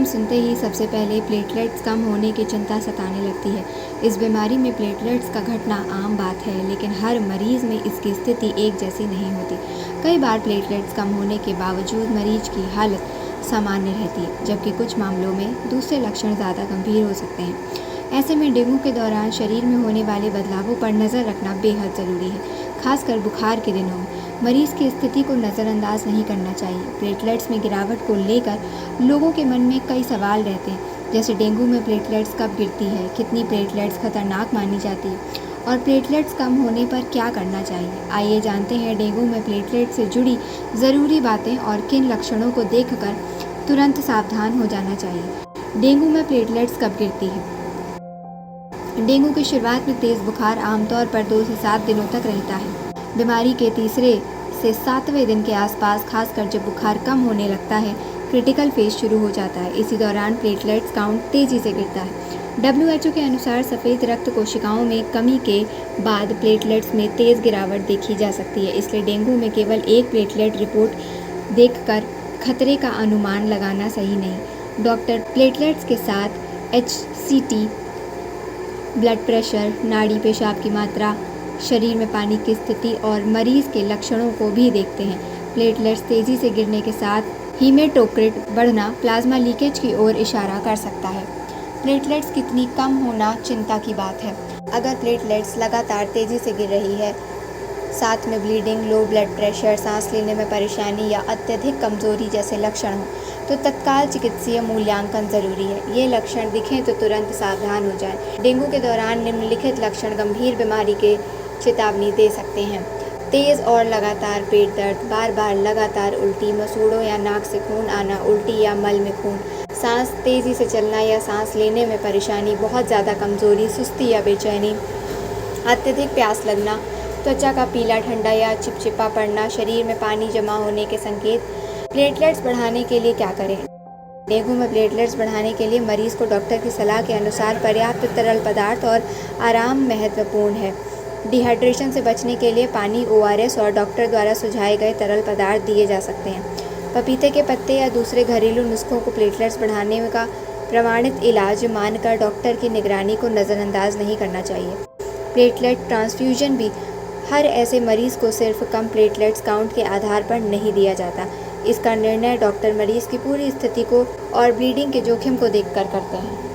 सुनते ही सबसे पहले प्लेटलेट्स कम होने की चिंता सताने लगती है। इस बीमारी में प्लेटलेट्स का घटना आम बात है, लेकिन हर मरीज में इसकी स्थिति एक जैसी नहीं होती। कई बार प्लेटलेट्स कम होने के बावजूद मरीज की हालत सामान्य रहती है, जबकि कुछ मामलों में दूसरे लक्षण ज़्यादा गंभीर हो सकते हैं। ऐसे में डेंगू के दौरान शरीर में होने वाले बदलावों पर नज़र रखना बेहद ज़रूरी है, खासकर बुखार के दिनों में। मरीज की स्थिति को नज़रअंदाज नहीं करना चाहिए। प्लेटलेट्स में गिरावट को लेकर लोगों के मन में कई सवाल रहते हैं, जैसे डेंगू में प्लेटलेट्स कब गिरती है, कितनी प्लेटलेट्स खतरनाक मानी जाती है और प्लेटलेट्स कम होने पर क्या करना चाहिए। आइए जानते हैं डेंगू में प्लेटलेट से जुड़ी ज़रूरी बातें और किन लक्षणों को देखकर तुरंत सावधान हो जाना चाहिए। डेंगू में प्लेटलेट्स कब गिरती है? डेंगू की शुरुआत में तेज़ बुखार आमतौर पर 2 से 7 दिनों तक रहता है। बीमारी के तीसरे से 7वें दिन के आसपास, खासकर जब बुखार कम होने लगता है, क्रिटिकल फेज शुरू हो जाता है। इसी दौरान प्लेटलेट्स काउंट तेज़ी से गिरता है। WHO के अनुसार सफ़ेद रक्त कोशिकाओं में कमी के बाद प्लेटलेट्स में तेज़ गिरावट देखी जा सकती है। इसलिए डेंगू में केवल एक प्लेटलेट रिपोर्ट देखकर खतरे का अनुमान लगाना सही नहीं। डॉक्टर प्लेटलेट्स के साथ HCT, ब्लड प्रेशर, नाड़ी पेशाब की मात्रा, शरीर में पानी की स्थिति और मरीज़ के लक्षणों को भी देखते हैं। प्लेटलेट्स तेज़ी से गिरने के साथ हीमेटोक्रिट बढ़ना प्लाज्मा लीकेज की ओर इशारा कर सकता है। प्लेटलेट्स कितनी कम होना चिंता की बात है। अगर प्लेटलेट्स लगातार तेज़ी से गिर रही है, साथ में ब्लीडिंग, लो ब्लड प्रेशर, सांस लेने में परेशानी या अत्यधिक कमजोरी जैसे लक्षण हों, तो तत्काल चिकित्सीय मूल्यांकन ज़रूरी है। ये लक्षण दिखें तो तुरंत सावधान हो जाएं। डेंगू के दौरान निम्नलिखित लक्षण गंभीर बीमारी के चेतावनी दे सकते हैं: तेज़ और लगातार पेट दर्द, बार बार लगातार उल्टी, मसूड़ों या नाक से खून आना, उल्टी या मल में खून, सांस तेज़ी से चलना या सांस लेने में परेशानी, बहुत ज़्यादा कमजोरी, सुस्ती या बेचैनी, अत्यधिक प्यास लगना, त्वचा का पीला ठंडा या चिपचिपा पड़ना, शरीर में पानी जमा होने के संकेत। प्लेटलेट्स बढ़ाने के लिए क्या करें? डेंगू में प्लेटलेट्स बढ़ाने के लिए मरीज को डॉक्टर की सलाह के अनुसार पर्याप्त तरल पदार्थ और आराम महत्वपूर्ण है। डिहाइड्रेशन से बचने के लिए पानी, ORS और डॉक्टर द्वारा सुझाए गए तरल पदार्थ दिए जा सकते हैं। पपीते के पत्ते या दूसरे घरेलू नुस्खों को प्लेटलेट्स बढ़ाने का प्रमाणित इलाज मानकर डॉक्टर की निगरानी को नज़रअंदाज नहीं करना चाहिए। प्लेटलेट ट्रांसफ्यूजन भी हर ऐसे मरीज को सिर्फ कम प्लेटलेट्स काउंट के आधार पर नहीं दिया जाता। इसका निर्णय डॉक्टर मरीज की पूरी स्थिति को और ब्लीडिंग के जोखिम को देखकर करते हैं।